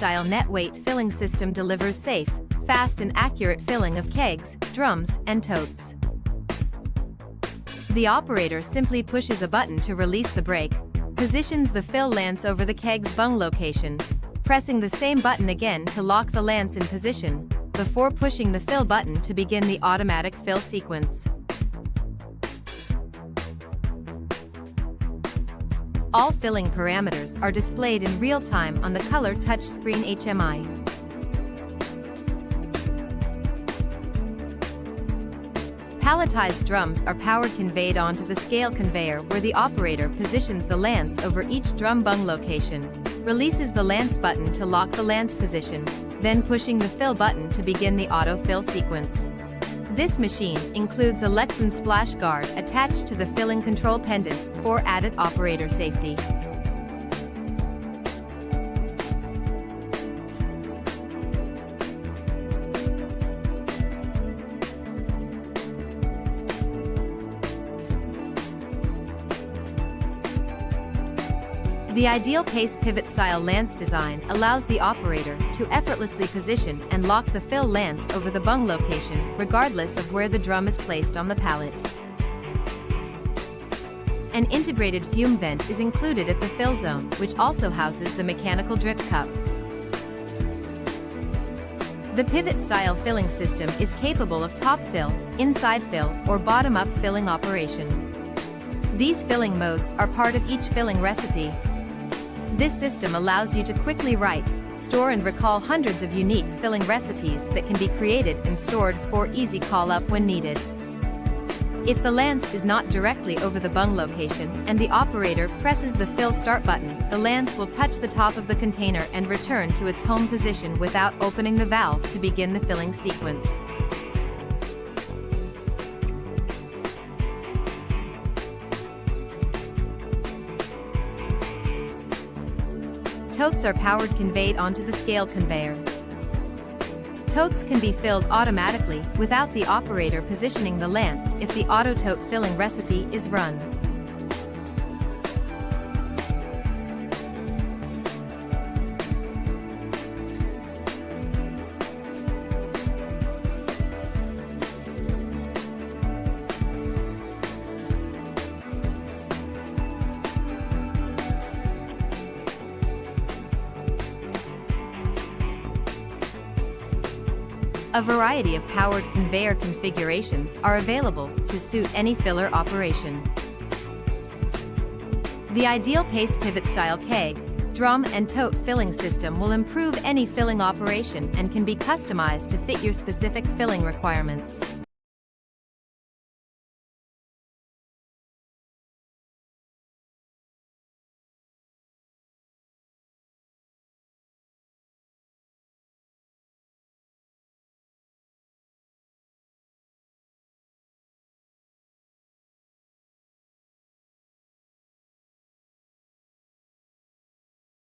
pivot-style net weight filling system delivers safe, fast and accurate filling of kegs, drums, and totes. The operator simply pushes a button to release the brake, positions the fill lance over the keg's bung location, pressing the same button again to lock the lance in position, before pushing the fill button to begin the automatic fill sequence. All filling parameters are displayed in real time on the color touchscreen HMI. Palletized drums are powered conveyed onto the scale conveyor where the operator positions the lance over each drum bung location, releases the lance button to lock the lance position, then pushing the fill button to begin the auto-fill sequence. This machine includes a Lexan splash guard attached to the filling control pendant for added operator safety. The ideal pace pivot-style lance design allows the operator to effortlessly position and lock the fill lance over the bung location regardless of where the drum is placed on the pallet. An integrated fume vent is included at the fill zone, which also houses the mechanical drip cup. The pivot-style filling system is capable of top fill, inside fill, or bottom-up filling operation. These filling modes are part of each filling recipe. This system allows you to quickly write, store and recall hundreds of unique filling recipes that can be created and stored for easy call-up when needed. If the lance is not directly over the bung location and the operator presses the fill start button, the lance will touch the top of the container and return to its home position without opening the valve to begin the filling sequence. Totes are powered conveyed onto the scale conveyor. Totes can be filled automatically without the operator positioning the lance if the auto tote filling recipe is run. A variety of powered conveyor configurations are available to suit any filler operation. The ideal pace pivot-style keg, drum and tote filling system will improve any filling operation and can be customized to fit your specific filling requirements.